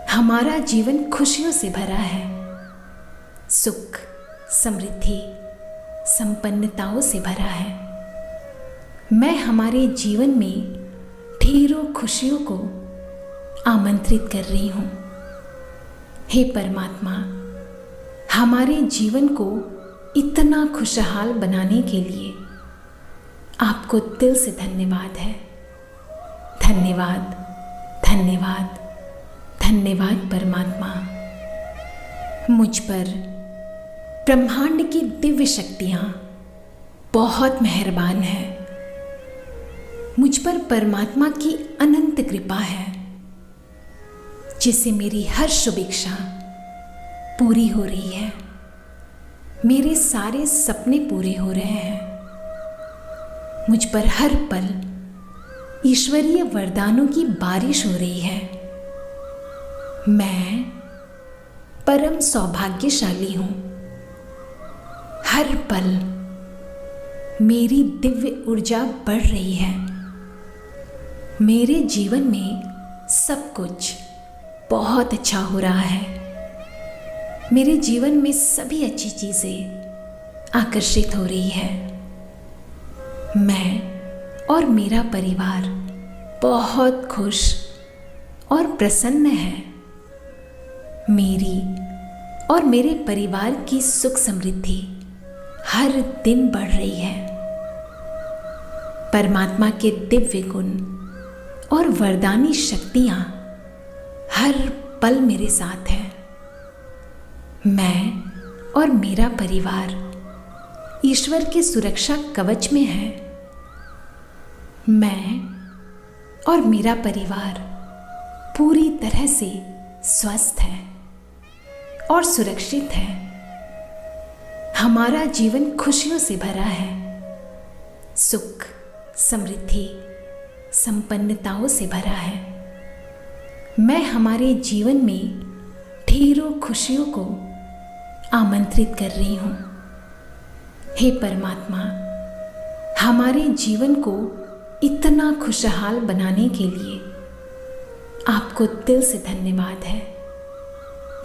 हमारा जीवन खुशियों से भरा है, सुख, समृद्धि, संपन्नताओं से भरा है। मैं हमारे जीवन में ढेरों खुशियों को आमंत्रित कर रही हूँ। हे परमात्मा, हमारे जीवन को इतना खुशहाल बनाने के लिए आपको दिल से धन्यवाद है। धन्यवाद, धन्यवाद, धन्यवाद परमात्मा। मुझ पर ब्रह्मांड की दिव्य शक्तियाँ बहुत मेहरबान हैं। मुझ पर परमात्मा की अनंत कृपा है, जिससे मेरी हर शुभ इच्छा पूरी हो रही है। मेरे सारे सपने पूरे हो रहे हैं। मुझ पर हर पल ईश्वरीय वरदानों की बारिश हो रही है। मैं परम सौभाग्यशाली हूँ। हर पल मेरी दिव्य ऊर्जा बढ़ रही है। मेरे जीवन में सब कुछ बहुत अच्छा हो रहा है। मेरे जीवन में सभी अच्छी चीज़ें आकर्षित हो रही है। मैं और मेरा परिवार बहुत खुश और प्रसन्न है। मेरी और मेरे परिवार की सुख समृद्धि हर दिन बढ़ रही है। परमात्मा के दिव्य गुण और वरदानी शक्तियाँ हर पल मेरे साथ हैं। मैं और मेरा परिवार ईश्वर के सुरक्षा कवच में है। मैं और मेरा परिवार पूरी तरह से स्वस्थ है और सुरक्षित है। हमारा जीवन खुशियों से भरा है, सुख, समृद्धि, संपन्नताओं से भरा है। मैं हमारे जीवन में ढेरों खुशियों को आमंत्रित कर रही हूँ। हे परमात्मा, हमारे जीवन को इतना खुशहाल बनाने के लिए आपको दिल से धन्यवाद है।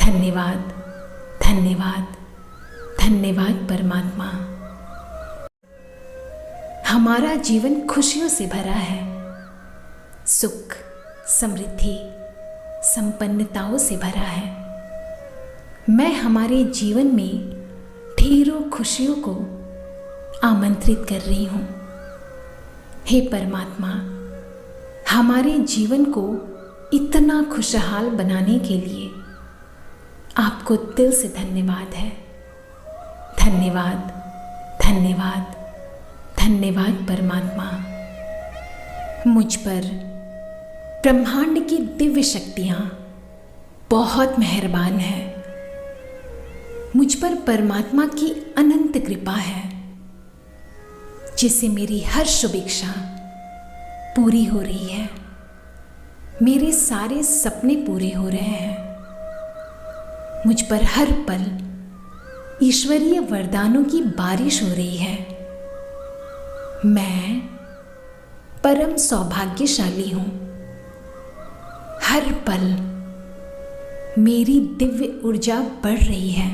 धन्यवाद, धन्यवाद, धन्यवाद परमात्मा। हमारा जीवन खुशियों से भरा है, सुख, समृद्धि, संपन्नताओं से भरा है। मैं हमारे जीवन में ढेरों खुशियों को आमंत्रित कर रही हूँ। हे परमात्मा, हमारे जीवन को इतना खुशहाल बनाने के लिए आपको दिल से धन्यवाद है। धन्यवाद, धन्यवाद, धन्यवाद परमात्मा। मुझ पर ब्रह्मांड की दिव्य शक्तियाँ बहुत मेहरबान हैं। मुझ पर परमात्मा की अनंत कृपा है, जिससे मेरी हर शुभ इच्छा पूरी हो रही है। मेरे सारे सपने पूरे हो रहे हैं। मुझ पर हर पल ईश्वरीय वरदानों की बारिश हो रही है। मैं परम सौभाग्यशाली हूँ। हर पल मेरी दिव्य ऊर्जा बढ़ रही है।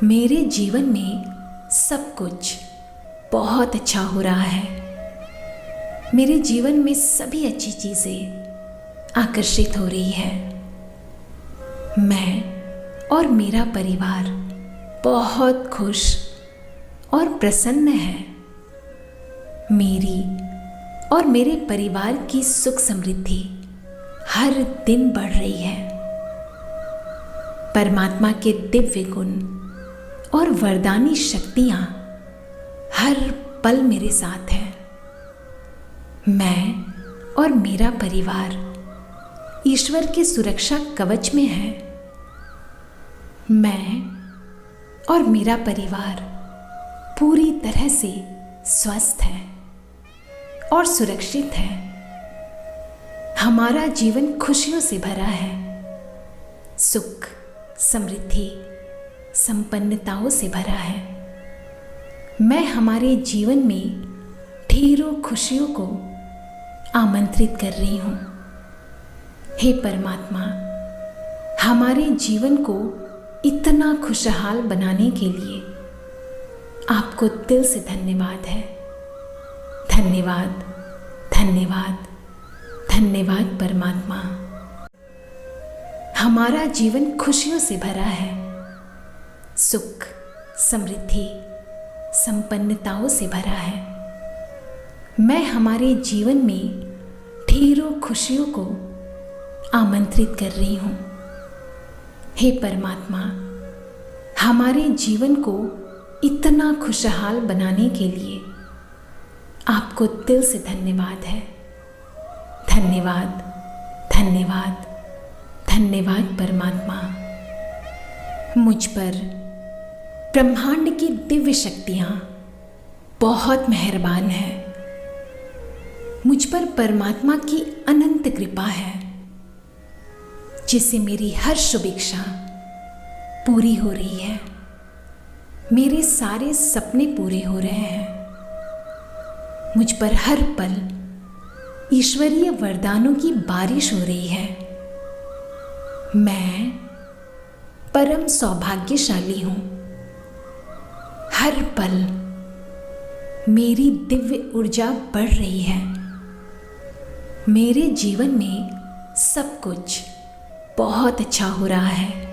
मेरे जीवन में सब कुछ बहुत अच्छा हो रहा है। मेरे जीवन में सभी अच्छी चीज़ें आकर्षित हो रही है। मैं और मेरा परिवार बहुत खुश और प्रसन्न है। मेरी और मेरे परिवार की सुख समृद्धि हर दिन बढ़ रही है। परमात्मा के दिव्य गुण और वरदानी शक्तियाँ हर पल मेरे साथ हैं। मैं और मेरा परिवार ईश्वर के सुरक्षा कवच में है। मैं और मेरा परिवार पूरी तरह से स्वस्थ है और सुरक्षित है। हमारा जीवन खुशियों से भरा है, सुख, समृद्धि, संपन्नताओं से भरा है। मैं हमारे जीवन में ढेरों खुशियों को आमंत्रित कर रही हूँ। हे परमात्मा, हमारे जीवन को इतना खुशहाल बनाने के लिए आपको दिल से धन्यवाद है। धन्यवाद, धन्यवाद, धन्यवाद परमात्मा। हमारा जीवन खुशियों से भरा है, सुख, समृद्धि, संपन्नताओं से भरा है। मैं हमारे जीवन में ढेरों खुशियों को आमंत्रित कर रही हूँ। हे परमात्मा, हमारे जीवन को इतना खुशहाल बनाने के लिए आपको दिल से धन्यवाद है। धन्यवाद, धन्यवाद, धन्यवाद परमात्मा। मुझ पर ब्रह्मांड की दिव्य शक्तियाँ बहुत मेहरबान हैं। मुझ पर परमात्मा की अनंत कृपा है, जिससे मेरी हर शुभ इच्छा पूरी हो रही है। मेरे सारे सपने पूरे हो रहे हैं। मुझ पर हर पल ईश्वरीय वरदानों की बारिश हो रही है। मैं परम सौभाग्यशाली हूँ। हर पल मेरी दिव्य ऊर्जा बढ़ रही है। मेरे जीवन में सब कुछ बहुत अच्छा हो रहा है।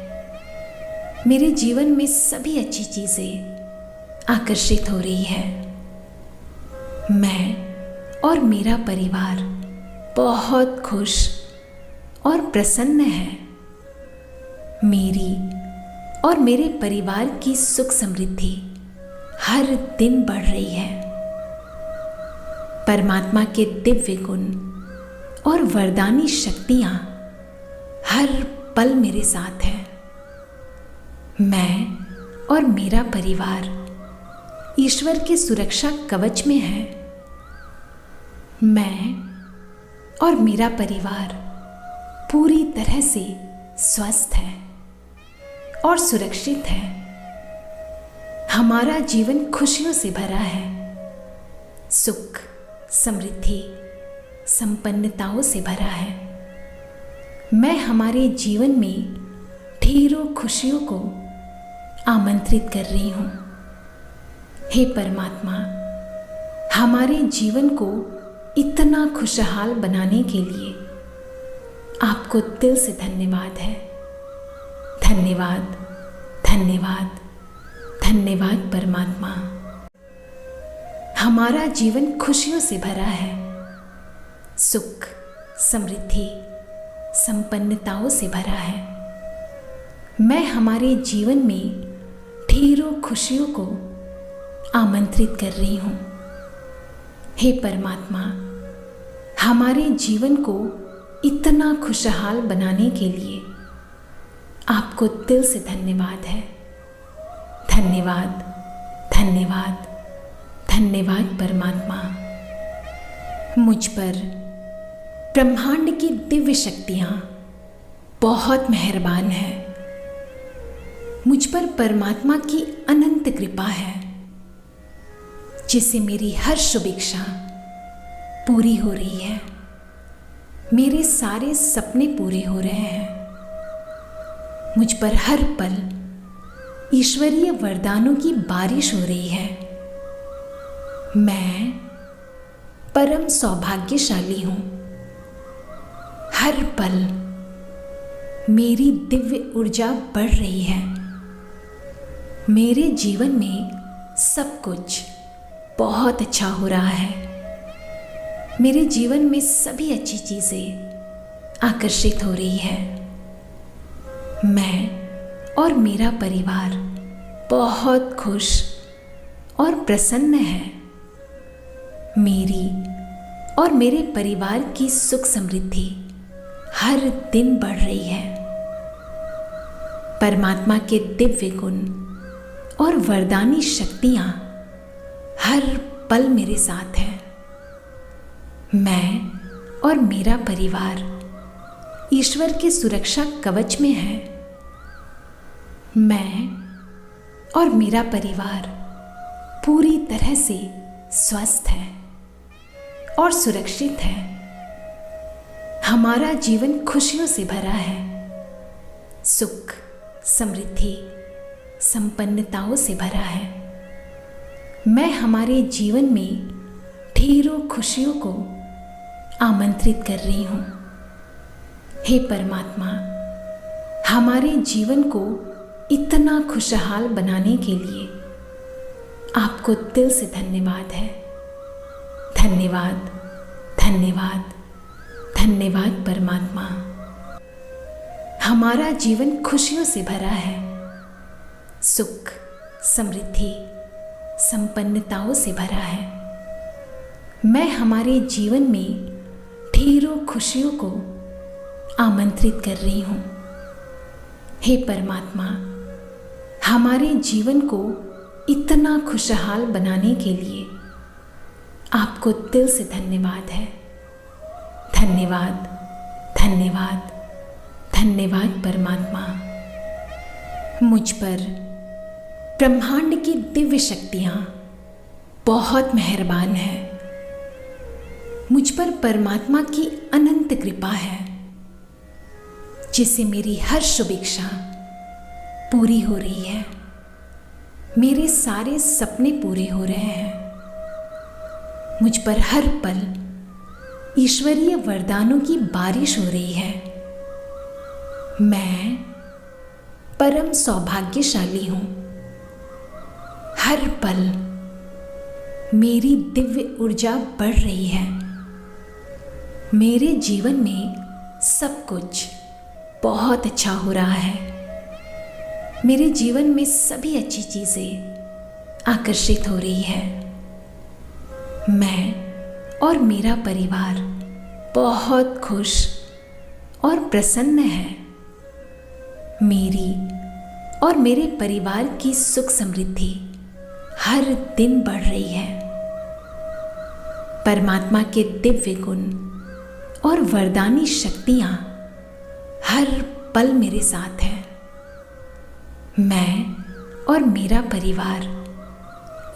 मेरे जीवन में सभी अच्छी चीज़ें आकर्षित हो रही है। मैं और मेरा परिवार बहुत खुश और प्रसन्न है। मेरी और मेरे परिवार की सुख समृद्धि हर दिन बढ़ रही है। परमात्मा के दिव्य गुण और वरदानी शक्तियाँ हर पल मेरे साथ हैं। मैं और मेरा परिवार ईश्वर के सुरक्षा कवच में है। मैं और मेरा परिवार पूरी तरह से स्वस्थ है और सुरक्षित है। हमारा जीवन खुशियों से भरा है, सुख, समृद्धि, संपन्नताओं से भरा है। मैं हमारे जीवन में ढेरों खुशियों को आमंत्रित कर रही हूँ। हे परमात्मा, हमारे जीवन को इतना खुशहाल बनाने के लिए आपको दिल से धन्यवाद है। धन्यवाद, धन्यवाद, धन्यवाद परमात्मा। हमारा जीवन खुशियों से भरा है, सुख, समृद्धि, संपन्नताओं से भरा है। मैं हमारे जीवन में ढेरों खुशियों को आमंत्रित कर रही हूँ। हे परमात्मा, हमारे जीवन को इतना खुशहाल बनाने के लिए आपको दिल से धन्यवाद है। धन्यवाद, धन्यवाद, धन्यवाद परमात्मा। मुझ पर ब्रह्मांड की दिव्य शक्तियाँ बहुत मेहरबान हैं। मुझ पर परमात्मा की अनंत कृपा है, जिससे मेरी हर शुभ इच्छा पूरी हो रही है। मेरे सारे सपने पूरे हो रहे हैं। मुझ पर हर पल ईश्वरीय वरदानों की बारिश हो रही है। मैं परम सौभाग्यशाली हूँ। हर पल मेरी दिव्य ऊर्जा बढ़ रही है। मेरे जीवन में सब कुछ बहुत अच्छा हो रहा है। मेरे जीवन में सभी अच्छी चीज़ें आकर्षित हो रही है। मैं और मेरा परिवार बहुत खुश और प्रसन्न है। मेरी और मेरे परिवार की सुख समृद्धि हर दिन बढ़ रही है। परमात्मा के दिव्य गुण और वरदानी शक्तियाँ हर पल मेरे साथ हैं। मैं और मेरा परिवार ईश्वर के सुरक्षा कवच में है। मैं और मेरा परिवार पूरी तरह से स्वस्थ है और सुरक्षित है। हमारा जीवन खुशियों से भरा है, सुख, समृद्धि, संपन्नताओं से भरा है। मैं हमारे जीवन में ढेरों खुशियों को आमंत्रित कर रही हूँ। हे परमात्मा, हमारे जीवन को इतना खुशहाल बनाने के लिए आपको दिल से धन्यवाद है। धन्यवाद, धन्यवाद, धन्यवाद परमात्मा। हमारा जीवन खुशियों से भरा है, सुख, समृद्धि, संपन्नताओं से भरा है। मैं हमारे जीवन में ढेरों खुशियों को आमंत्रित कर रही हूँ। हे परमात्मा, हमारे जीवन को इतना खुशहाल बनाने के लिए आपको दिल से धन्यवाद है। धन्यवाद, धन्यवाद, धन्यवाद परमात्मा। मुझ पर ब्रह्मांड की दिव्य शक्तियाँ बहुत मेहरबान हैं। मुझ पर परमात्मा की अनंत कृपा है, जिससे मेरी हर शुभ इच्छा पूरी हो रही है। मेरे सारे सपने पूरे हो रहे हैं। मुझ पर हर पल ईश्वरीय वरदानों की बारिश हो रही है। मैं परम सौभाग्यशाली हूँ। हर पल मेरी दिव्य ऊर्जा बढ़ रही है। मेरे जीवन में सब कुछ बहुत अच्छा हो रहा है। मेरे जीवन में सभी अच्छी चीज़ें आकर्षित हो रही है। मैं और मेरा परिवार बहुत खुश और प्रसन्न है। मेरी और मेरे परिवार की सुख समृद्धि हर दिन बढ़ रही है। परमात्मा के दिव्य गुण और वरदानी शक्तियाँ हर पल मेरे साथ हैं। मैं और मेरा परिवार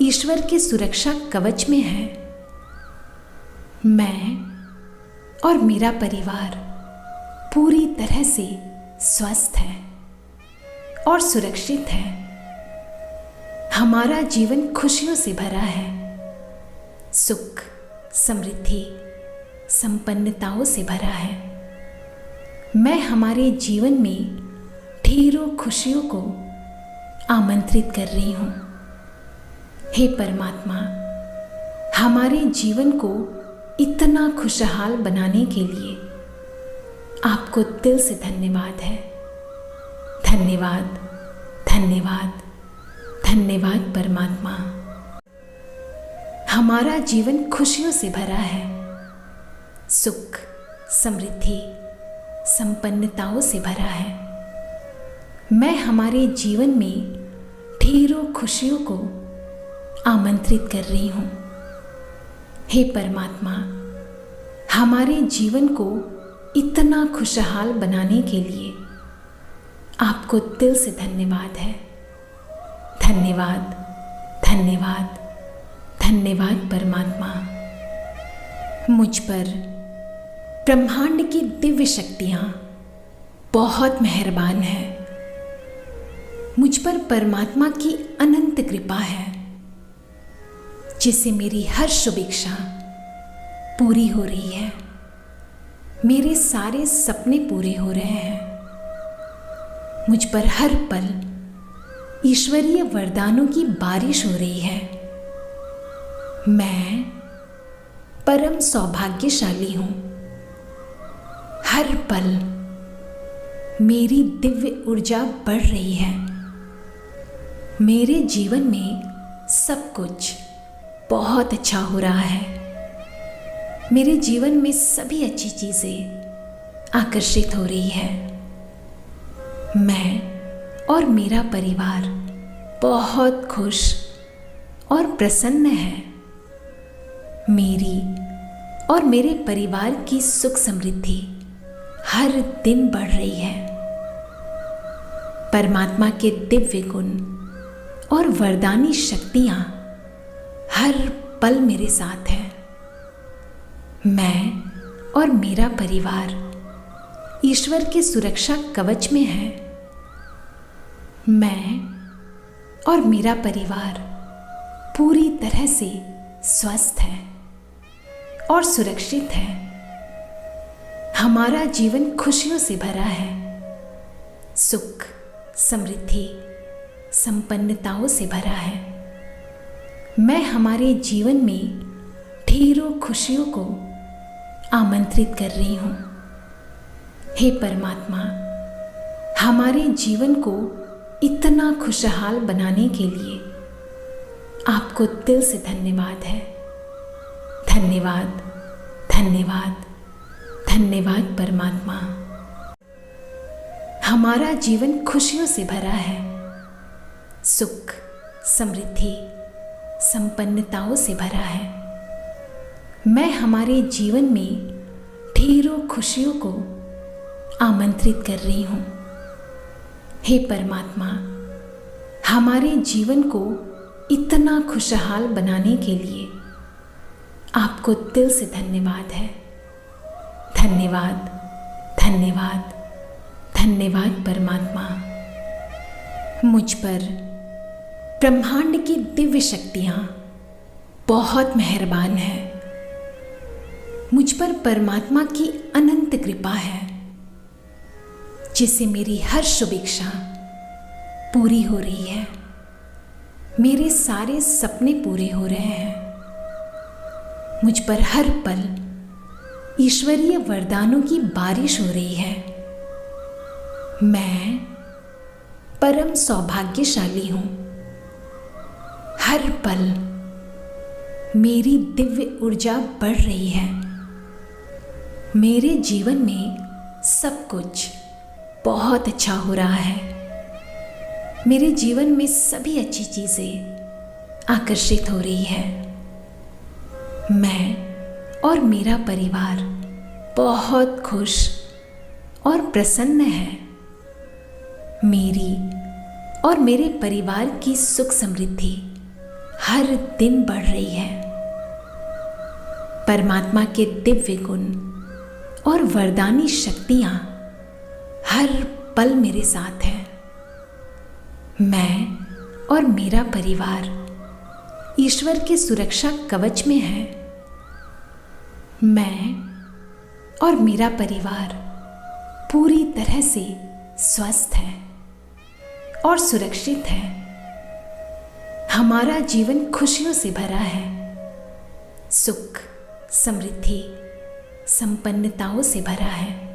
ईश्वर के सुरक्षा कवच में है। मैं और मेरा परिवार पूरी तरह से स्वस्थ है और सुरक्षित है। हमारा जीवन खुशियों से भरा है, सुख, समृद्धि, संपन्नताओं से भरा है। मैं हमारे जीवन में ढेरों खुशियों को आमंत्रित कर रही हूँ। हे परमात्मा, हमारे जीवन को इतना खुशहाल बनाने के लिए आपको दिल से धन्यवाद है। धन्यवाद, धन्यवाद, धन्यवाद परमात्मा। हमारा जीवन खुशियों से भरा है, सुख, समृद्धि, संपन्नताओं से भरा है। मैं हमारे जीवन में ढेरों खुशियों को आमंत्रित कर रही हूँ। हे परमात्मा, हमारे जीवन को इतना खुशहाल बनाने के लिए आपको दिल से धन्यवाद है। धन्यवाद, धन्यवाद, धन्यवाद परमात्मा। मुझ पर ब्रह्मांड की दिव्य शक्तियाँ बहुत मेहरबान हैं। मुझ पर परमात्मा की अनंत कृपा है, जिससे मेरी हर शुभ इच्छा पूरी हो रही है। मेरे सारे सपने पूरे हो रहे हैं। मुझ पर हर पल ईश्वरीय वरदानों की बारिश हो रही है। मैं परम सौभाग्यशाली हूँ। हर पल मेरी दिव्य ऊर्जा बढ़ रही है। मेरे जीवन में सब कुछ बहुत अच्छा हो रहा है। मेरे जीवन में सभी अच्छी चीज़ें आकर्षित हो रही है। मैं और मेरा परिवार बहुत खुश और प्रसन्न है। मेरी और मेरे परिवार की सुख समृद्धि हर दिन बढ़ रही है। परमात्मा के दिव्य गुण और वरदानी शक्तियाँ हर पल मेरे साथ हैं। मैं और मेरा परिवार ईश्वर के सुरक्षा कवच में है। मैं और मेरा परिवार पूरी तरह से स्वस्थ है और सुरक्षित है। हमारा जीवन खुशियों से भरा है, सुख, समृद्धि, संपन्नताओं से भरा है। मैं हमारे जीवन में ढेरों खुशियों को आमंत्रित कर रही हूँ। हे परमात्मा, हमारे जीवन को इतना खुशहाल बनाने के लिए आपको दिल से धन्यवाद है। धन्यवाद, धन्यवाद, धन्यवाद परमात्मा। हमारा जीवन खुशियों से भरा है, सुख, समृद्धि, संपन्नताओं से भरा है। मैं हमारे जीवन में ढेरों खुशियों को आमंत्रित कर रही हूँ। हे परमात्मा, हमारे जीवन को इतना खुशहाल बनाने के लिए आपको दिल से धन्यवाद है। धन्यवाद, धन्यवाद, धन्यवाद परमात्मा। मुझ पर ब्रह्मांड की दिव्य शक्तियाँ बहुत मेहरबान हैं। मुझ पर परमात्मा की अनंत कृपा है, जिससे मेरी हर शुभ इच्छा पूरी हो रही है। मेरे सारे सपने पूरे हो रहे हैं। मुझ पर हर पल ईश्वरीय वरदानों की बारिश हो रही है। मैं परम सौभाग्यशाली हूँ। हर पल मेरी दिव्य ऊर्जा बढ़ रही है। मेरे जीवन में सब कुछ बहुत अच्छा हो रहा है। मेरे जीवन में सभी अच्छी चीज़ें आकर्षित हो रही है। मैं और मेरा परिवार बहुत खुश और प्रसन्न है। मेरी और मेरे परिवार की सुख समृद्धि हर दिन बढ़ रही है। परमात्मा के दिव्य गुण और वरदानी शक्तियाँ हर पल मेरे साथ हैं। मैं और मेरा परिवार ईश्वर के सुरक्षा कवच में है। मैं और मेरा परिवार पूरी तरह से स्वस्थ है और सुरक्षित है। हमारा जीवन खुशियों से भरा है, सुख, समृद्धि, संपन्नताओं से भरा है।